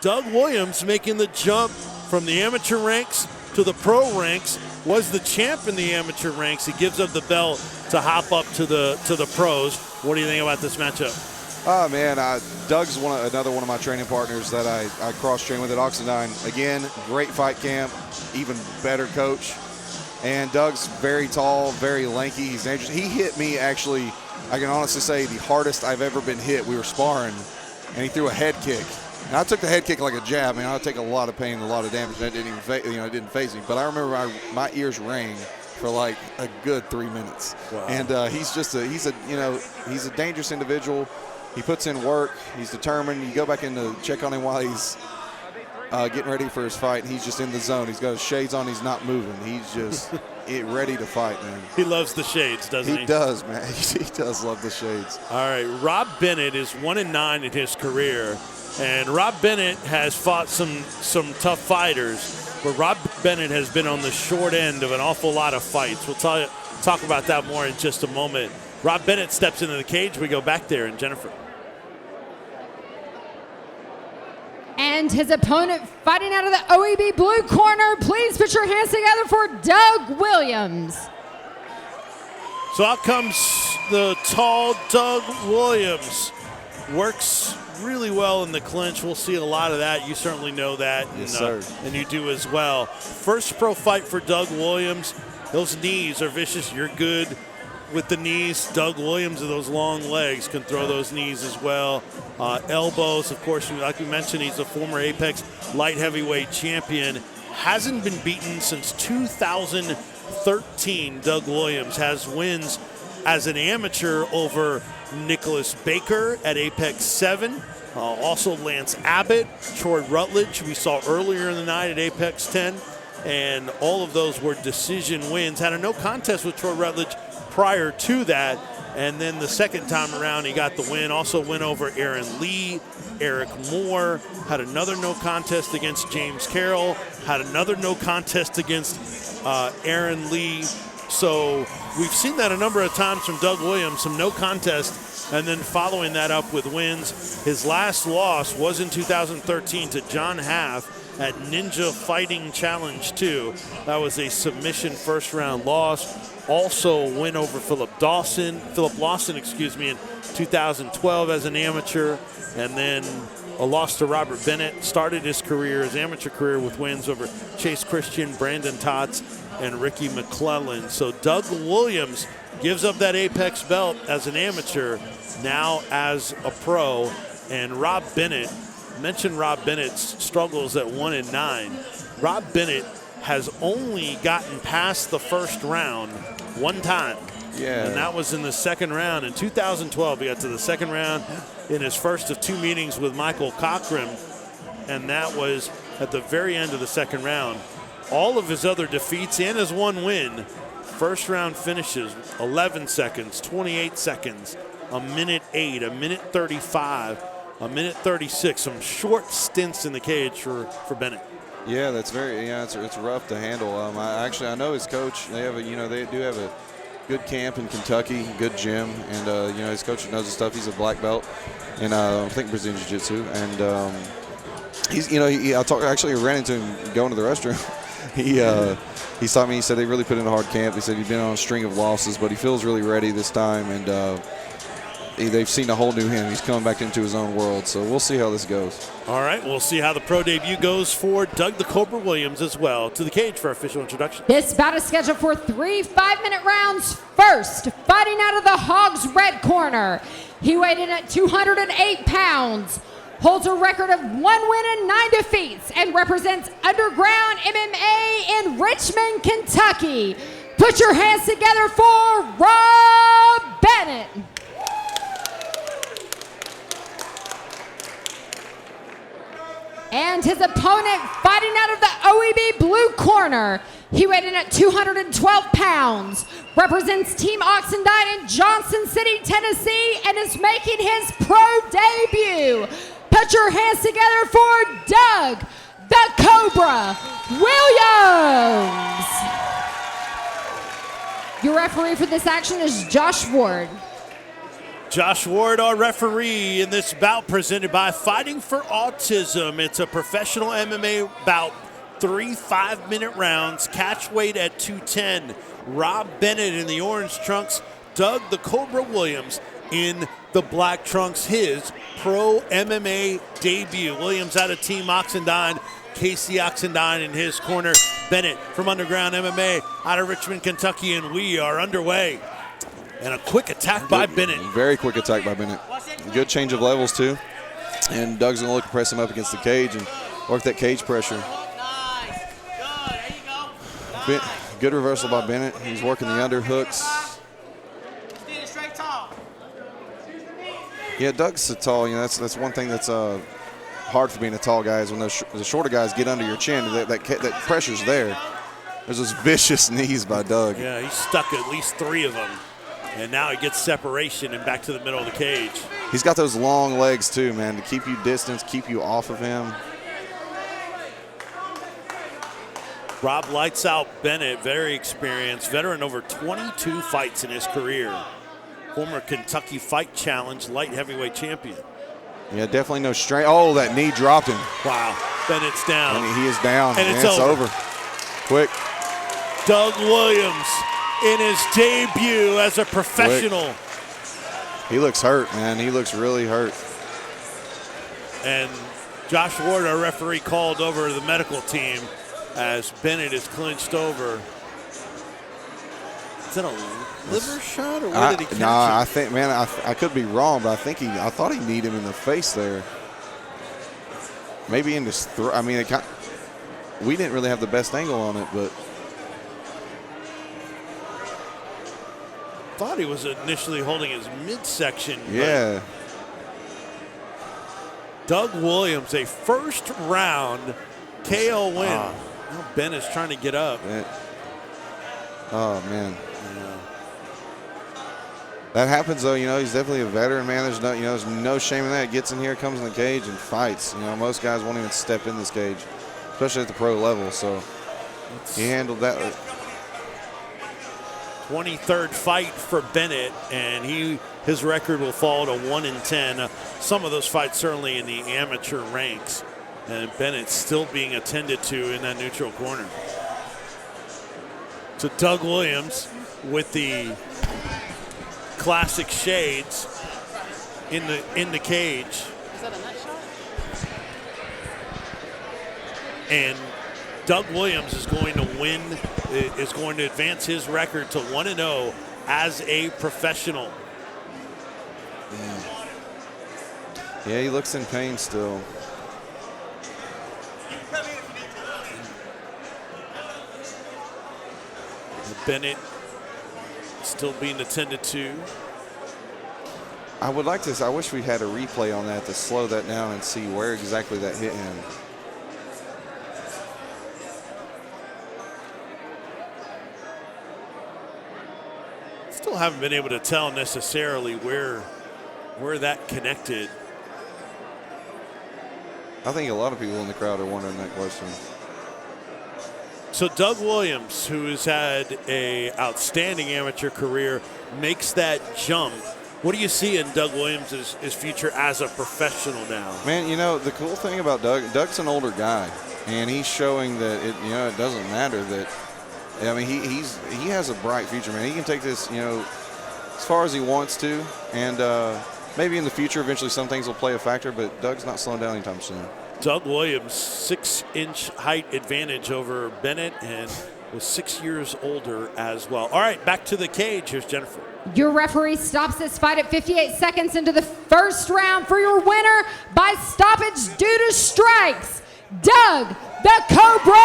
Doug Williams making the jump from the amateur ranks to the pro ranks, was the champ in the amateur ranks. He gives up the belt to hop up to the pros. What do you think about this matchup? Oh, man, Doug's another one of my training partners that I cross-train with at Oxendine. Again, great fight camp, even better coach. And Doug's very tall, very lanky. He's dangerous. He hit me, actually, I can honestly say, the hardest I've ever been hit. We were sparring, and he threw a head kick. And I took the head kick like a jab. I mean, I would take a lot of pain, a lot of damage. That didn't even, it didn't faze me. But I remember my ears rang for like a good 3 minutes. Wow. And he's a dangerous individual. He puts in work. He's determined. You go back in to check on him while he's getting ready for his fight. He's just in the zone. He's got his shades on. He's not moving. He's just ready to fight, man. He loves the shades, doesn't he? He does, man. He does love the shades. All right, Rob Bennett is 1-9 in his career. And Rob Bennett has fought some tough fighters, but Rob Bennett has been on the short end of an awful lot of fights. We'll talk about that more in just a moment. Rob Bennett steps into the cage. We go back there, and Jennifer. And his opponent fighting out of the OEB blue corner. Please put your hands together for Doug Williams. So out comes the tall Doug Williams. Works really well in the clinch. We'll see a lot of that. You certainly know that. Yes, sir. And you do as well. First pro fight for Doug Williams. Those knees are vicious. You're good with the knees. Doug Williams with those long legs can throw those knees as well. Elbows, of course, like we mentioned, he's a former Apex light heavyweight champion. Hasn't been beaten since 2013. Doug Williams has wins as an amateur over Nicholas Baker at Apex 7. Also Lance Abbott, Troy Rutledge, we saw earlier in the night at Apex 10. And all of those were decision wins. Had a no contest with Troy Rutledge prior to that. And then the second time around, he got the win. Also went over Aaron Lee, Eric Moore. Had another no contest against James Carroll. Had another no contest against Aaron Lee. So we've seen that a number of times from Doug Williams, some no contest, and then following that up with wins. His last loss was in 2013 to John Half at Ninja Fighting Challenge 2. That was a submission first round loss. Also win over Philip Lawson, in 2012 as an amateur, and then a loss to Robert Bennett. Started his amateur career with wins over Chase Christian, Brandon Tots, and Ricky McClellan. So Doug Williams gives up that Apex belt as an amateur, now as a pro. And Rob Bennett, mentioned Rob Bennett's struggles at 1-9. Rob Bennett has only gotten past the first round one time. Yeah. And that was in the second round. In 2012, he got to the second round in his first of two meetings with Michael Cochran, and that was at the very end of the second round. All of his other defeats and his one win, first round finishes, 11 seconds, 28 seconds, a minute 8, a minute 35, a minute 36, some short stints in the cage for Bennett. Yeah, that's it's rough to handle. I know his coach. They do have a good camp in Kentucky, good gym, and his coach knows his stuff. He's a black belt in I think Brazilian Jiu-Jitsu, and I ran into him going to the restroom. He saw me. He said they really put in a hard camp. He said he'd been on a string of losses, but he feels really ready this time, and they've seen a whole new him. He's coming back into his own world, so we'll see how this goes. All right, we'll see how the pro debut goes for Doug the Cobra Williams as well. To the cage for official introduction. This bout is scheduled for 3 5-minute rounds. First, fighting out of the Hogs red corner. He weighed in at 208 pounds, holds a record of 1 win and 9 defeats, and represents Underground MMA in Richmond, Kentucky. Put your hands together for Rob Bennett. And his opponent fighting out of the OEB blue corner. He weighed in at 212 pounds, represents Team Oxendine in Johnson City, Tennessee, and is making his pro debut. Put your hands together for Doug the Cobra Williams. Your referee for this action is Josh Ward. Josh Ward, our referee in this bout presented by Fighting for Autism. It's a professional MMA bout, 3 5-minute rounds, catch weight at 210. Rob Bennett in the orange trunks, Doug the Cobra Williams in the black trunks, his pro MMA debut. Williams out of Team Oxendine, Casey Oxendine in his corner. Bennett from Underground MMA out of Richmond, Kentucky, and we are underway. And a quick attack by Bennett. Very quick attack by Bennett. Good change of levels, too. And Doug's going to look to press him up against the cage and work that cage pressure. Good reversal by Bennett. He's working the underhooks. Yeah, Doug's so tall. You know, that's one thing that's hard for being a tall guy is when the shorter guys get under your chin. That pressure's there. There's those vicious knees by Doug. Yeah, he's stuck at least 3 of them. And now he gets separation and back to the middle of the cage. He's got those long legs too, man, to keep you distance, keep you off of him. Rob lights out Bennett, very experienced, veteran, over 22 fights in his career. Former Kentucky Fight Challenge light heavyweight champion. Yeah, definitely no strength. Oh, that knee dropped him. Wow, Bennett's down. And he is down, and it's over. Quick. Doug Williams in his debut as a professional. Quick. He looks hurt, man. He looks really hurt. And Josh Ward, our referee, called over the medical team as Bennett is clinched over. Is that a liver shot, or where did he catch it? I think, man, I could be wrong, but I thought he kneed him in the face there. Maybe in his throat. I mean, we didn't really have the best angle on it, but. Thought he was initially holding his midsection. Yeah. Doug Williams, a first round KO win. Now Ben is trying to get up. Oh, man. Yeah. That happens, though. You know, he's definitely a veteran, man. There's no shame in that. Gets in here, comes in the cage, and fights. You know, most guys won't even step in this cage, especially at the pro level. So he handled that. 23rd fight for Bennett, and his record will fall to 1-10. Some of those fights certainly in the amateur ranks, and Bennett still being attended to in that neutral corner. So Doug Williams with the classic shades in the cage. Is that a nut shot? And Doug Williams is going to advance his record to 1-0 as a professional. Yeah, he looks in pain still. Bennett still being attended to. I wish we had a replay on that to slow that down and see where exactly that hit him. Still haven't been able to tell necessarily where that connected. I think a lot of people in the crowd are wondering that question. So Doug Williams, who has had an outstanding amateur career, makes that jump. What do you see in Doug Williams' his future as a professional now? Man, you know, the cool thing about Doug's an older guy, and he's showing that it doesn't matter that. I mean, he has a bright future, man. He can take this, as far as he wants to, and maybe in the future, eventually, some things will play a factor. But Doug's not slowing down anytime soon. Doug Williams, 6-inch height advantage over Bennett, and was 6 years older as well. All right, back to the cage. Here's Jennifer. Your referee stops this fight at 58 seconds into the first round for your winner by stoppage due to strikes, Doug the Cobra